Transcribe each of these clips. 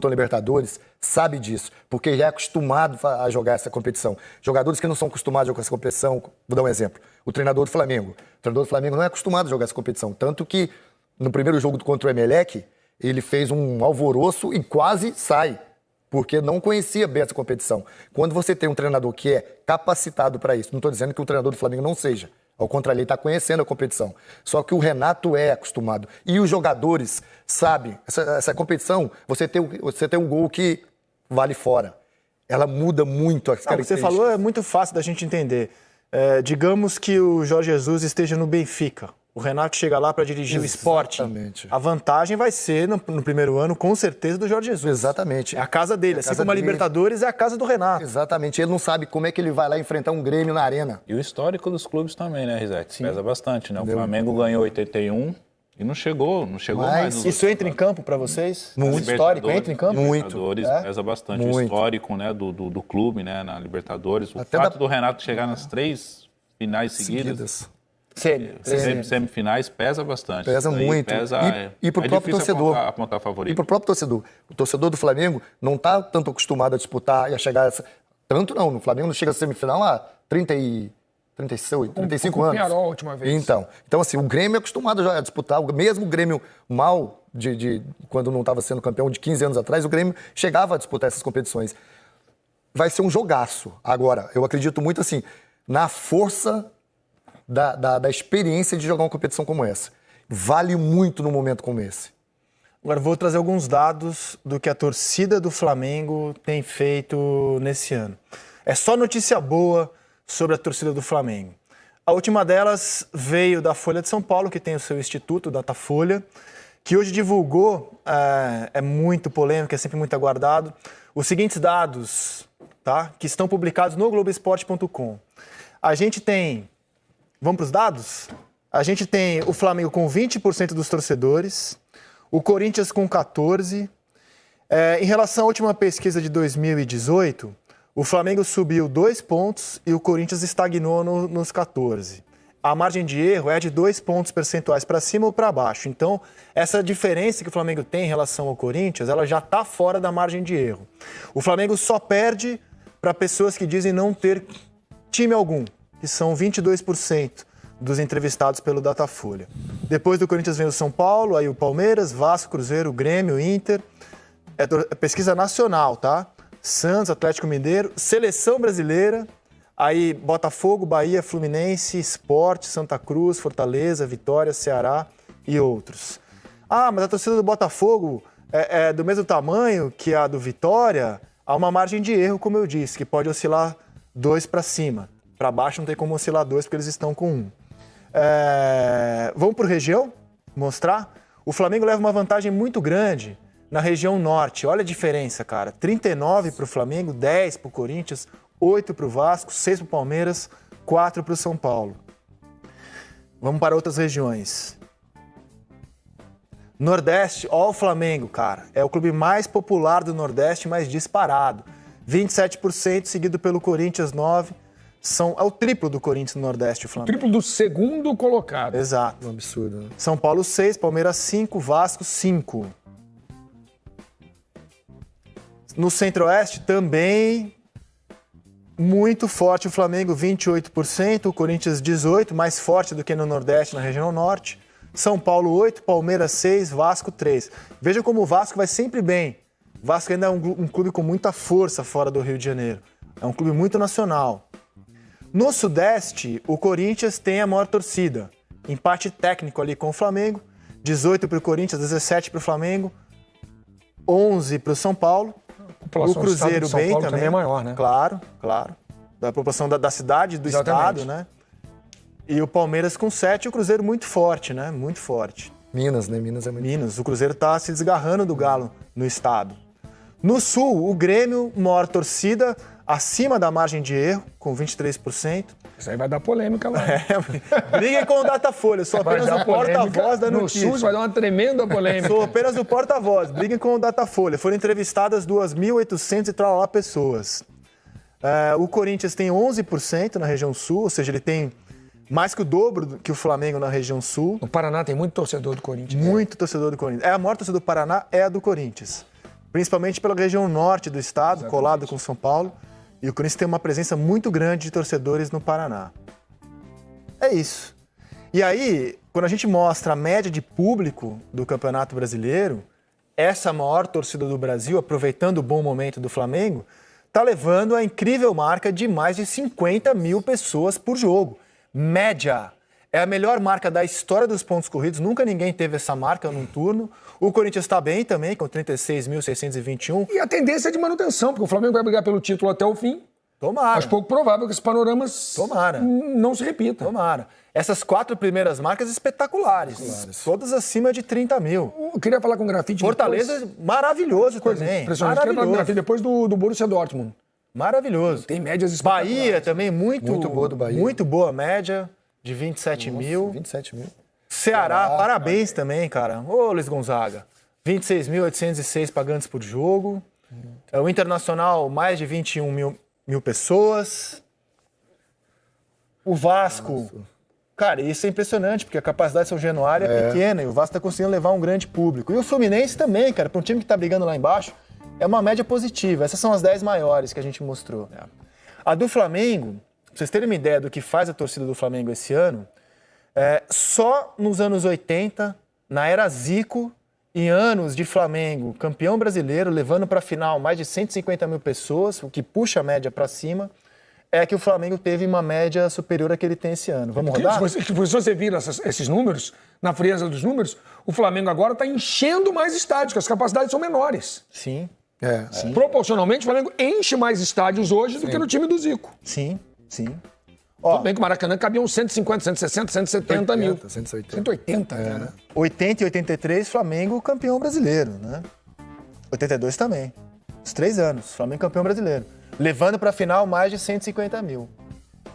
disputou Libertadores sabe disso, porque já é acostumado a jogar essa competição. Jogadores que não são acostumados a jogar essa competição, vou dar um exemplo, o treinador do Flamengo. O treinador do Flamengo não é acostumado a jogar essa competição, tanto que no primeiro jogo contra o Emelec, ele fez um alvoroço e quase sai, porque não conhecia bem essa competição. Quando você tem um treinador que é capacitado para isso, não estou dizendo que o treinador do Flamengo não seja, ao contrário, ele está conhecendo a competição. Só que o Renato é acostumado. E os jogadores sabem, essa competição, você tem um gol que vale fora. Ela muda muito as características. Você falou, é muito fácil da gente entender. Digamos que o Jorge Jesus esteja no Benfica. O Renato chega lá para dirigir o esporte. Exatamente. A vantagem vai ser, no primeiro ano, com certeza, do Jorge Jesus. Exatamente. É a casa dele. Assim como a Libertadores é a casa do Renato. Exatamente. Ele não sabe como é que ele vai lá enfrentar um Grêmio na arena. E o histórico dos clubes também, né, Rizek? Pesa bastante, né? O Flamengo ganhou 81 e não chegou mais. Isso entra em campo para vocês? Muito. Histórico entra em campo? Muito. Libertadores pesa bastante. Muito. O histórico, né, do clube, né, na Libertadores. O Até fato do Renato chegar nas 3 finais seguidas. Semifinais pesa bastante. Pesa muito. E para o próprio torcedor. Apontar favorito. E para o próprio torcedor. O torcedor do Flamengo não está tanto acostumado a disputar e a chegar a essa... Tanto não. No Flamengo não chega a semifinal há 35 anos. A última vez. Então, assim, o Grêmio é acostumado já a disputar. Mesmo o Grêmio mal, quando não estava sendo campeão de 15 anos atrás, o Grêmio chegava a disputar essas competições. Vai ser um jogaço. Agora, eu acredito muito assim, na força da experiência de jogar uma competição como essa. Vale muito num momento como esse. Agora vou trazer alguns dados do que a torcida do Flamengo tem feito nesse ano. É só notícia boa sobre a torcida do Flamengo. A última delas veio da Folha de São Paulo, que tem o seu instituto, Datafolha, que hoje divulgou, é muito polêmico, é sempre muito aguardado, os seguintes dados, tá? Que estão publicados no Globoesporte.com. A gente tem... Vamos para os dados? A gente tem o Flamengo com 20% dos torcedores, o Corinthians com 14%. Em relação à última pesquisa de 2018, o Flamengo subiu 2 pontos e o Corinthians estagnou nos 14%. A margem de erro é de 2 pontos percentuais para cima ou para baixo. Então, essa diferença que o Flamengo tem em relação ao Corinthians, ela já está fora da margem de erro. O Flamengo só perde para pessoas que dizem não ter time algum, que são 22% dos entrevistados pelo Datafolha. Depois do Corinthians vem o São Paulo, aí o Palmeiras, Vasco, Cruzeiro, Grêmio, Inter. É pesquisa nacional, tá? Santos, Atlético Mineiro, Seleção Brasileira, aí Botafogo, Bahia, Fluminense, Sport, Santa Cruz, Fortaleza, Vitória, Ceará e outros. Ah, mas a torcida do Botafogo é do mesmo tamanho que a do Vitória? Há uma margem de erro, como eu disse, que pode oscilar 2 para cima. Para baixo não tem como oscilar 2, porque eles estão com 1. Vamos para o região mostrar? O Flamengo leva uma vantagem muito grande na região norte. Olha a diferença, cara. 39 para o Flamengo, 10 para o Corinthians, 8 para o Vasco, 6 para o Palmeiras, 4 para o São Paulo. Vamos para outras regiões. Nordeste, ó o Flamengo, cara. É o clube mais popular do Nordeste, mais disparado. 27%, seguido pelo Corinthians, 9%. É o triplo do Corinthians no Nordeste, o Flamengo. Triplo do segundo colocado. Exato. Um absurdo, né? São Paulo 6, Palmeiras 5, Vasco 5. No Centro-Oeste também muito forte o Flamengo, 28%, o Corinthians 18%, mais forte do que no Nordeste, na região Norte. São Paulo 8, Palmeiras 6, Vasco 3. Veja como o Vasco vai sempre bem. O Vasco ainda é um clube com muita força fora do Rio de Janeiro. É um clube muito nacional. No Sudeste, o Corinthians tem a maior torcida. Empate técnico ali com o Flamengo. 18 para o Corinthians, 17 para o Flamengo. 11 para o São Paulo. O Cruzeiro bem também. É maior, né? Claro. Da população da cidade, do estado, né? E o Palmeiras com 7 e o Cruzeiro muito forte, né? Muito forte. Minas, né? Minas é muito... Minas. O Cruzeiro está se desgarrando do Galo no estado. No Sul, o Grêmio, maior torcida, acima da margem de erro, com 23%. Isso aí vai dar polêmica lá. Briguem com o Datafolha, eu sou apenas o porta-voz da notícia. No Sul vai dar uma tremenda polêmica. Sou apenas o porta-voz, briguem com o Datafolha. Foram entrevistadas 2.800 e tal lá pessoas. O Corinthians tem 11% na região Sul, ou seja, ele tem mais que o dobro que o Flamengo na região Sul. No Paraná tem muito torcedor do Corinthians. Muito torcedor do Corinthians. A maior torcida do Paraná é a do Corinthians. principalmente pela região norte do estado, colado com São Paulo. E o Corinthians tem uma presença muito grande de torcedores no Paraná. É isso. E aí, quando a gente mostra a média de público do Campeonato Brasileiro, essa maior torcida do Brasil, aproveitando o bom momento do Flamengo, está levando a incrível marca de mais de 50 mil pessoas por jogo. Média. É a melhor marca da história dos pontos corridos. Nunca ninguém teve essa marca num turno. O Corinthians está bem também, com 36.621. E a tendência é de manutenção, porque o Flamengo vai brigar pelo título até o fim. Tomara. Acho pouco provável que esse panorama não se repita. Tomara. Essas 4 primeiras marcas espetaculares. Todas acima de 30 mil. Eu queria falar com o Grafite Fortaleza, depois. maravilhoso também. Impressionante. Eu queria falar com o Grafite depois do Borussia Dortmund. Maravilhoso. Tem médias espetaculares. Bahia também, muito boa do Bahia. Muito boa média, de 27 mil. 27 mil. Ceará, parabéns também, cara. Ô, Luiz Gonzaga. 26.806 pagantes por jogo. O Internacional, mais de 21 mil pessoas. O Vasco. Cara, isso é impressionante, porque a capacidade de São Januário é pequena e o Vasco está conseguindo levar um grande público. E o Fluminense também, cara, para um time que está brigando lá embaixo, é uma média positiva. Essas são as 10 maiores que a gente mostrou. A do Flamengo, pra vocês terem uma ideia do que faz a torcida do Flamengo esse ano, só nos anos 80, na era Zico, em anos de Flamengo, campeão brasileiro, levando para a final mais de 150 mil pessoas, o que puxa a média para cima, é que o Flamengo teve uma média superior à que ele tem esse ano. Vamos rodar? Se você vir esses números, na frieza dos números, o Flamengo agora está enchendo mais estádios, porque as capacidades são menores. Sim. Sim. Proporcionalmente, o Flamengo enche mais estádios hoje do que no time do Zico. Sim. Tudo bem que o Maracanã cabiam 150, 160, 170 mil. 180. 180, né? 80 e 83, Flamengo campeão brasileiro, né? 82 também. Os 3 anos, Flamengo campeão brasileiro. Levando para a final mais de 150 mil.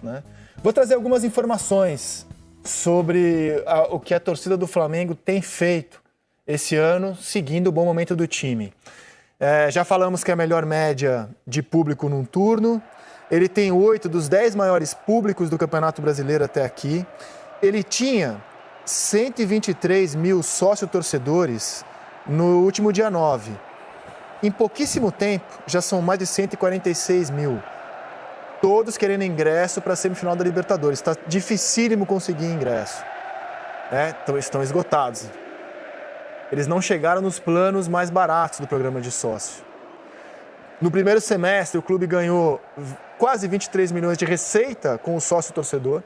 Né? Vou trazer algumas informações sobre o que a torcida do Flamengo tem feito esse ano, seguindo o bom momento do time. Já falamos que é a melhor média de público num turno. Ele tem 8 dos 10 maiores públicos do Campeonato Brasileiro até aqui. Ele tinha 123 mil sócio-torcedores no último dia 9. Em pouquíssimo tempo, já são mais de 146 mil. Todos querendo ingresso para a semifinal da Libertadores. Está dificílimo conseguir ingresso. Estão esgotados. Eles não chegaram nos planos mais baratos do programa de sócio. No primeiro semestre, o clube ganhou quase 23 milhões de receita com o sócio-torcedor.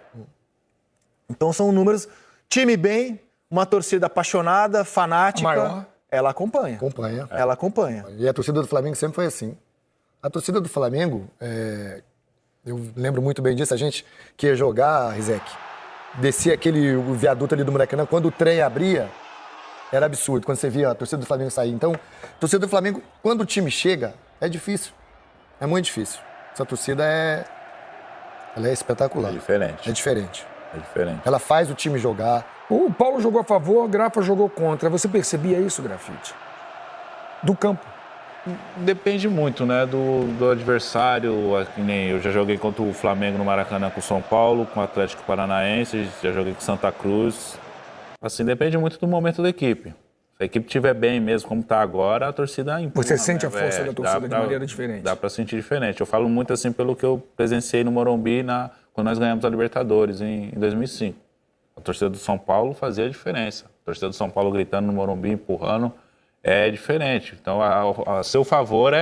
Então são números... Time bem, uma torcida apaixonada, fanática... Maior. Ela acompanha. Ela acompanha. E a torcida do Flamengo sempre foi assim. A torcida do Flamengo, eu lembro muito bem disso, a gente que ia jogar, Rizek, descia o viaduto ali do Maracanã, quando o trem abria, era absurdo, quando você via a torcida do Flamengo sair. Então, a torcida do Flamengo, quando o time chega, é difícil. É muito difícil. Essa torcida ela é espetacular. É diferente. É diferente. É diferente. Ela faz o time jogar. O Paulo jogou a favor, o Grafa jogou contra. Você percebia isso, Grafite? Do campo. Depende muito, né, do adversário. Que nem eu já joguei contra o Flamengo no Maracanã com o São Paulo, com o Atlético Paranaense, já joguei com o Santa Cruz. Assim, depende muito do momento da equipe. Se a equipe estiver bem mesmo, como está agora, a torcida empurra. Você sente a força da torcida de maneira diferente. Dá para sentir diferente. Eu falo muito assim pelo que eu presenciei no Morumbi quando nós ganhamos a Libertadores em 2005. A torcida do São Paulo fazia a diferença. A torcida do São Paulo gritando no Morumbi, empurrando, é diferente. Então, a seu favor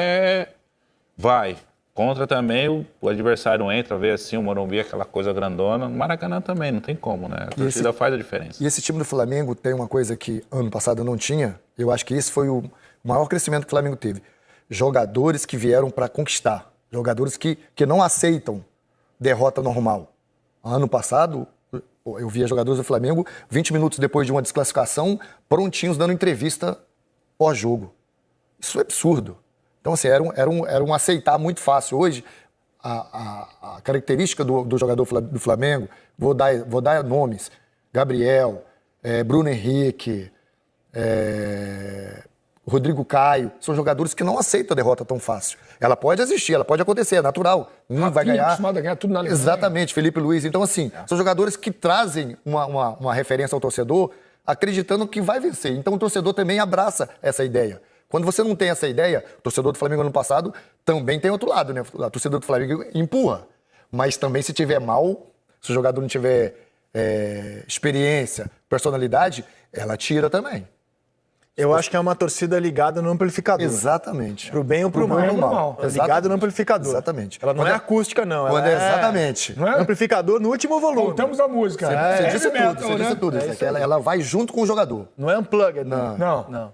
vai. Contra também, o adversário entra, vê assim, o Morumbi, aquela coisa grandona. No Maracanã também, não tem como, né? A torcida faz a diferença. E esse time do Flamengo tem uma coisa que ano passado não tinha. Eu acho que esse foi o maior crescimento que o Flamengo teve. Jogadores que vieram para conquistar. Jogadores que não aceitam derrota normal. Ano passado, eu via jogadores do Flamengo 20 minutos depois de uma desclassificação, prontinhos dando entrevista pós-jogo. Isso é absurdo. Então, assim, era um aceitar muito fácil. Hoje, a característica do jogador do Flamengo, vou dar nomes, Gabriel, Bruno Henrique, Rodrigo Caio, são jogadores que não aceitam a derrota tão fácil. Ela pode existir, ela pode acontecer, é natural. Vai ganhar. Acostumado a ganhar tudo na Alemanha. Exatamente, Felipe Luiz. Então, assim, são jogadores que trazem uma referência ao torcedor, acreditando que vai vencer. Então, o torcedor também abraça essa ideia. Quando você não tem essa ideia, o torcedor do Flamengo ano passado também tem outro lado, né? A torcida do Flamengo empurra. Mas também se tiver mal, se o jogador não tiver experiência, personalidade, ela tira também. Eu acho que é uma torcida ligada no amplificador. Exatamente. Pro bem ou pro mal. bem ou pro mal. Ligada no amplificador. Exatamente. Ela não é acústica, não. Ela Exatamente. Não é? amplificador no último volume. Voltamos à música. Você disse Heavy tudo, metal, você né? disse tudo. Isso aqui, ela vai junto com o jogador. Não é unplugged, não. Não.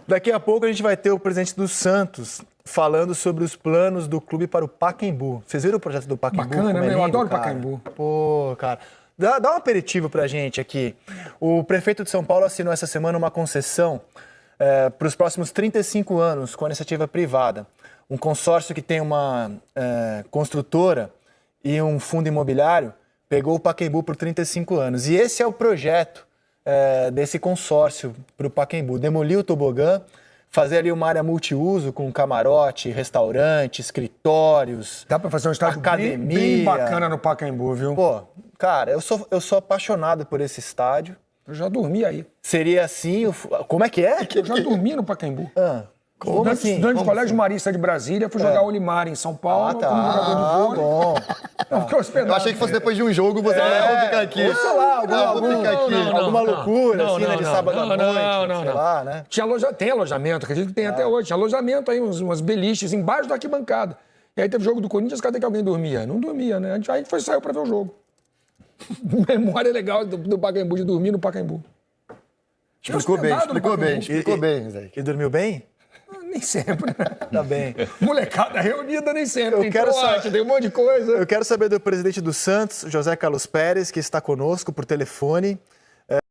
Daqui a pouco a gente vai ter o presidente do Santos falando sobre os planos do clube para o Pacaembu. Vocês viram o projeto do Pacaembu? Bacana, Como é né? Eu lindo, adoro cara? Pacaembu. Pô, cara. Dá um aperitivo pra gente aqui. O prefeito de São Paulo assinou essa semana uma concessão para os próximos 35 anos com a iniciativa privada. Um consórcio que tem uma construtora e um fundo imobiliário pegou o Pacaembu por 35 anos. E esse é o projeto desse consórcio para o Pacaembu. Demolir o tobogã, fazer ali uma área multiuso com camarote, restaurante, escritórios, Dá pra fazer um estádio academia. bem bacana no Pacaembu, viu? Pô, cara, eu sou apaixonado por esse estádio. Eu já dormi aí. Seria assim, como é que é? Eu já dormi no Pacaembu. Como assim? Estudante do Colégio Marista de Brasília, fui jogar Olimar em São Paulo, como jogador de vôlei. bom. Eu fiquei hospedado. Eu achei que fosse depois de um jogo, você vou ficar aqui. Sei lá, vou ficar aqui. alguma loucura, assim, né, de sábado à noite, não. sei lá, né? Tem alojamento, acredito que tem até hoje. Tinha alojamento aí, umas beliches embaixo da arquibancada. E aí teve jogo do Corinthians, cadê que alguém dormia? Não dormia, né? Aí a gente saiu pra ver o jogo. Memória legal do Pacaembu, de dormir no Pacaembu. Explicou bem, Zé. E dormiu bem? Nem sempre, né? Tá bem. Molecada reunida nem sempre. Tem quero trote, tem um monte de coisa. Eu quero saber do presidente do Santos, José Carlos Pérez, que está conosco por telefone.